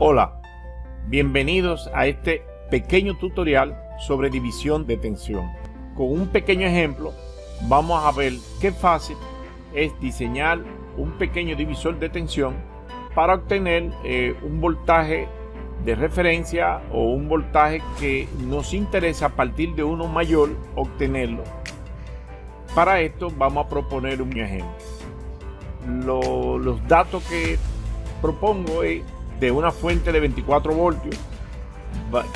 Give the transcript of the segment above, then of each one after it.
Hola, bienvenidos a este pequeño tutorial sobre división de tensión. Con un pequeño ejemplo vamos a ver qué fácil es diseñar un pequeño divisor de tensión para obtener un voltaje de referencia o un voltaje que nos interesa a partir de uno mayor obtenerlo. Para esto vamos a proponer un ejemplo. Los datos que propongo es de una fuente de 24 voltios.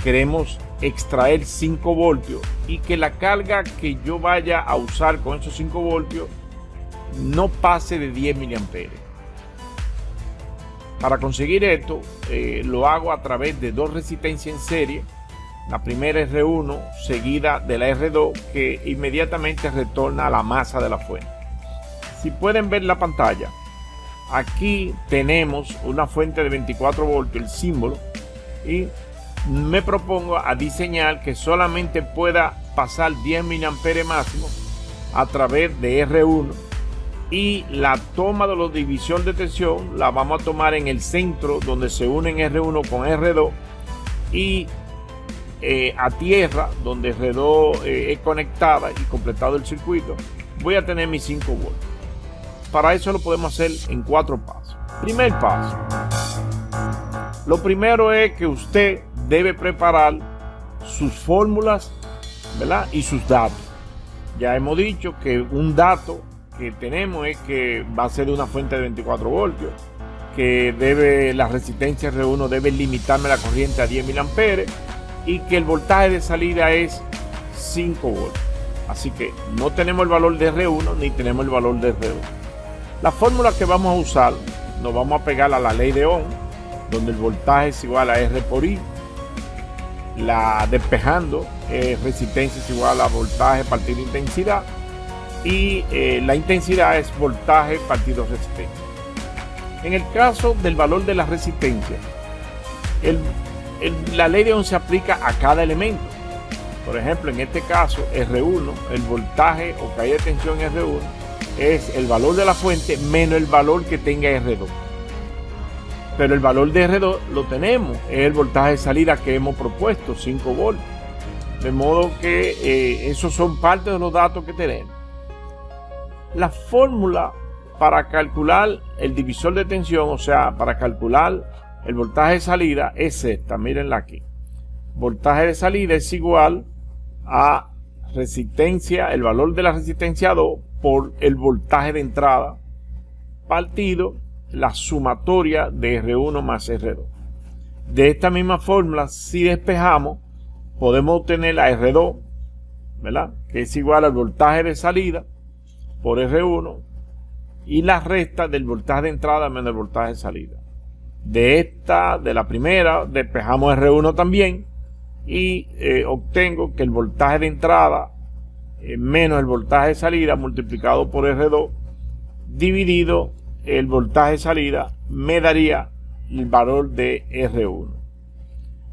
Queremos extraer 5 voltios y que la carga que yo vaya a usar con esos 5 voltios no pase de 10 miliamperes. Para conseguir esto lo hago a través de dos resistencias en serie. La primera es R1 seguida de la R2 que inmediatamente retorna a la masa de la fuente. Si pueden ver la pantalla, aquí tenemos una fuente de 24 voltios, el símbolo, y me propongo a diseñar que solamente pueda pasar 10 miliamperes máximo a través de R1, y la toma de la división de tensión la vamos a tomar en el centro donde se unen R1 con R2 y a tierra donde R2 es conectada y completado el circuito voy a tener mis 5 voltios. Para eso lo podemos hacer en 4 pasos. Primer paso, lo primero es que usted debe preparar sus fórmulas, ¿verdad? Y sus datos. Ya hemos dicho que un dato que tenemos es que va a ser de una fuente de 24 voltios, que la resistencia R1 debe limitarme la corriente a 10 miliamperes y que el voltaje de salida es 5 voltios. Así que no tenemos el valor de R1 ni tenemos el valor de R2. La fórmula que vamos a usar, nos vamos a pegar a la ley de Ohm, donde el voltaje es igual a R por I. La despejando, resistencia es igual a voltaje partido intensidad. Y la intensidad es voltaje partido resistencia. En el caso del valor de la resistencia, la ley de Ohm se aplica a cada elemento. Por ejemplo, en este caso, R1, el voltaje o caída de tensión R1, es el valor de la fuente menos el valor que tenga R2. Pero el valor de R2 lo tenemos, es el voltaje de salida que hemos propuesto, 5 voltios. De modo que esos son parte de los datos que tenemos. La fórmula para calcular el divisor de tensión, o sea, para calcular el voltaje de salida es esta, mírenla aquí. Voltaje de salida es igual a resistencia, el valor de la resistencia 2 por el voltaje de entrada partido la sumatoria de R1 más R2. De esta misma fórmula, si despejamos, podemos obtener la R2, ¿verdad? Que es igual al voltaje de salida por R1 y la resta del voltaje de entrada menos el voltaje de salida. De la primera, despejamos R1 también y obtengo que el voltaje de entrada menos el voltaje de salida multiplicado por R2 dividido el voltaje de salida me daría el valor de R1.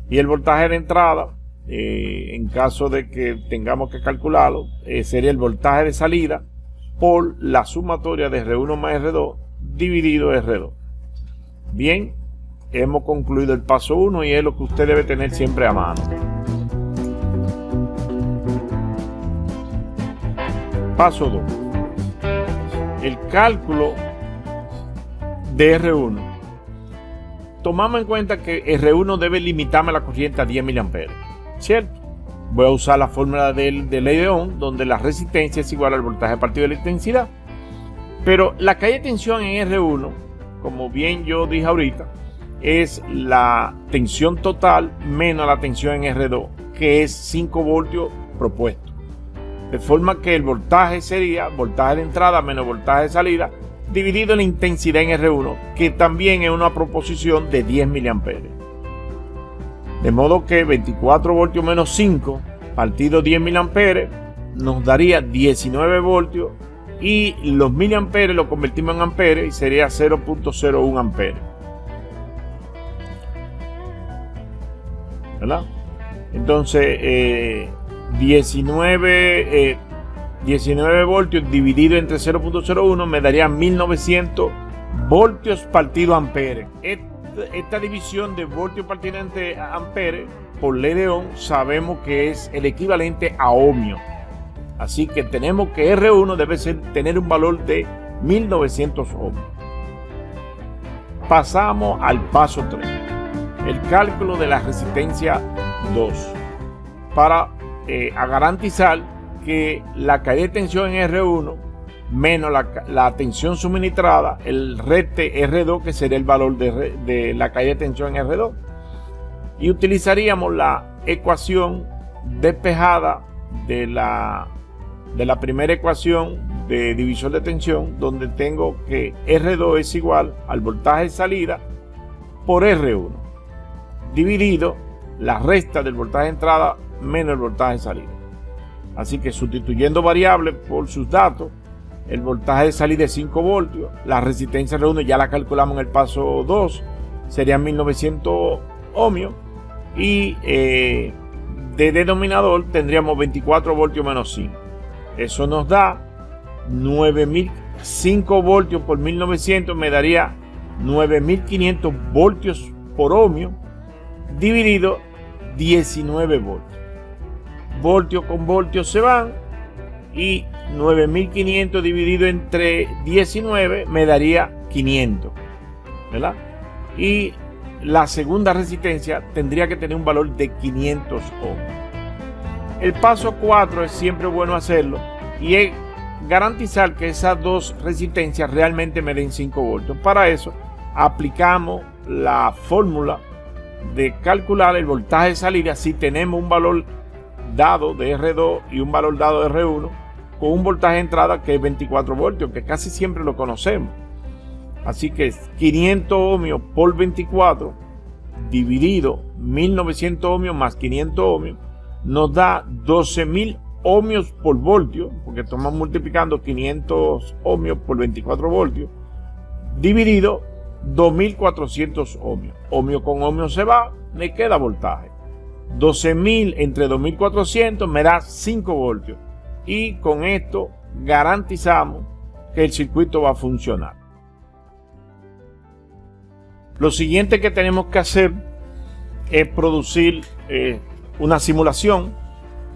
Y el voltaje de entrada, en caso de que tengamos que calcularlo, sería el voltaje de salida por la sumatoria de R1 más R2 dividido R2. Bien, hemos concluido el paso 1 y es lo que usted debe tener siempre a mano. Paso 2. El cálculo de R1. Tomamos en cuenta que R1 debe limitarme la corriente a 10 miliamperes, ¿cierto? Voy a usar la fórmula de ley de Ohm, donde la resistencia es igual al voltaje partido de la intensidad. Pero la caída de tensión en R1, como bien yo dije ahorita, es la tensión total menos la tensión en R2, que es 5 voltios propuesto. De forma que el voltaje sería voltaje de entrada menos voltaje de salida dividido en la intensidad en R1, que también es una proposición de 10 miliamperes. De modo que 24 voltios menos 5 partido 10 miliamperes nos daría 19 voltios y los miliamperes lo convertimos en amperes y sería 0.01 amperes. ¿Verdad? Entonces 19 voltios dividido entre 0.01 me daría 1900 voltios partido amperes. esta división de voltio pertinente a ampere por ley de Ohm sabemos que es el equivalente a ohmio. Así que tenemos que R1 debe tener un valor de 1900 ohmios. Pasamos al paso 3, el cálculo de la resistencia 2, para garantizar que la caída de tensión en R1 menos la tensión suministrada, el reste R2, que sería el valor de la caída de tensión en R2. Y utilizaríamos la ecuación despejada de la primera ecuación de divisor de tensión, donde tengo que R2 es igual al voltaje de salida por R1, dividido la resta del voltaje de entrada menos el voltaje de salida. Así que sustituyendo variables por sus datos, el voltaje de salida es 5 voltios, la resistencia R1 ya la calculamos en el paso 2, serían 1900 ohmios, y de denominador tendríamos 24 voltios menos 5. Eso nos da 9005 voltios por 1900, me daría 9500 voltios por ohmio, dividido 19 voltios. Voltios con voltios se van, y 9500 dividido entre 19 me daría 500, ¿verdad? Y la segunda resistencia tendría que tener un valor de 500 ohms. El paso 4 es siempre bueno hacerlo, y es garantizar que esas dos resistencias realmente me den 5 voltios. Para eso aplicamos la fórmula de calcular el voltaje de salida si tenemos un valor dado de R2 y un valor dado de R1 con un voltaje de entrada que es 24 voltios, que casi siempre lo conocemos. Así que 500 ohmios por 24 dividido 1900 ohmios más 500 ohmios nos da 12.000 ohmios por voltio, porque estamos multiplicando 500 ohmios por 24 voltios, dividido 2400 ohmios. Ohmio con ohmio se va, me queda voltaje. 12.000 entre 2400 me da 5 voltios. Y con esto garantizamos que el circuito va a funcionar. Lo siguiente que tenemos que hacer es producir una simulación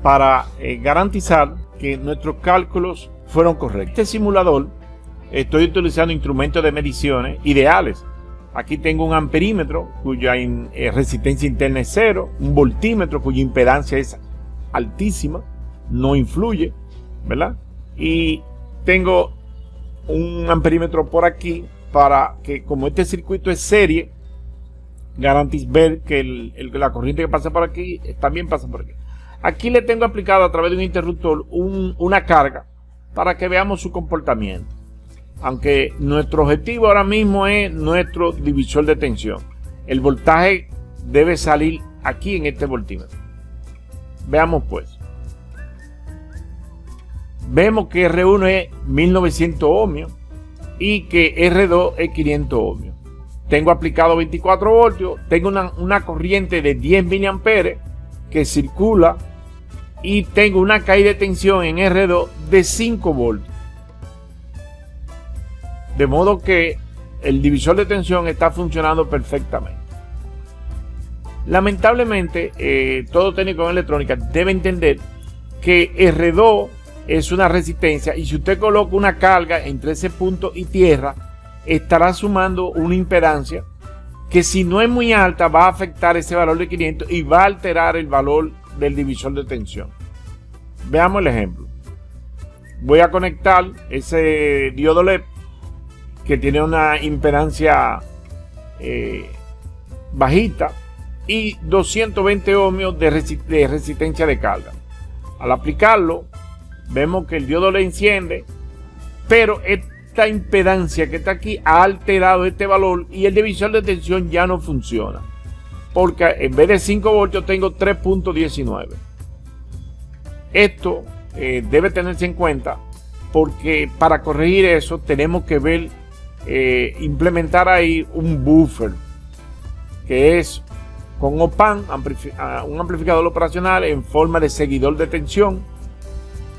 para garantizar que nuestros cálculos fueron correctos. Este simulador estoy utilizando instrumentos de mediciones ideales. Aquí tengo un amperímetro cuya resistencia interna es 0, un voltímetro cuya impedancia es altísima, no influye, ¿verdad? Y tengo un amperímetro por aquí para que, como este circuito es serie, ver que la corriente que pasa por aquí también pasa por aquí. Aquí le tengo aplicado a través de un interruptor una carga para que veamos su comportamiento. Aunque nuestro objetivo ahora mismo es nuestro divisor de tensión. El voltaje debe salir aquí en este voltímetro. Veamos pues. Vemos que R1 es 1900 ohmios y que R2 es 500 ohmios. Tengo aplicado 24 voltios, tengo una corriente de 10 miliamperes que circula y tengo una caída de tensión en R2 de 5 voltios. De modo que el divisor de tensión está funcionando perfectamente. Lamentablemente, todo técnico en electrónica debe entender que R2 es una resistencia, y si usted coloca una carga entre ese punto y tierra, estará sumando una impedancia que, si no es muy alta, va a afectar ese valor de 500 y va a alterar el valor del divisor de tensión. Veamos el ejemplo. Voy a conectar ese diodo LED que tiene una impedancia bajita y 220 ohmios de resistencia de carga. Al aplicarlo, vemos que el diodo le enciende, pero esta impedancia que está aquí ha alterado este valor y el divisor de tensión ya no funciona, porque en vez de 5 voltios tengo 3.19. Esto debe tenerse en cuenta, porque para corregir eso tenemos que implementar ahí un buffer, que es con OP-AMP, un amplificador operacional en forma de seguidor de tensión,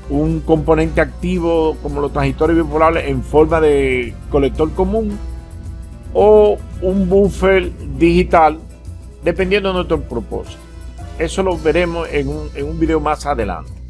un componente activo como los transistores bipolares en forma de colector común, o un buffer digital dependiendo de nuestro propósito. Eso lo veremos en un video más adelante.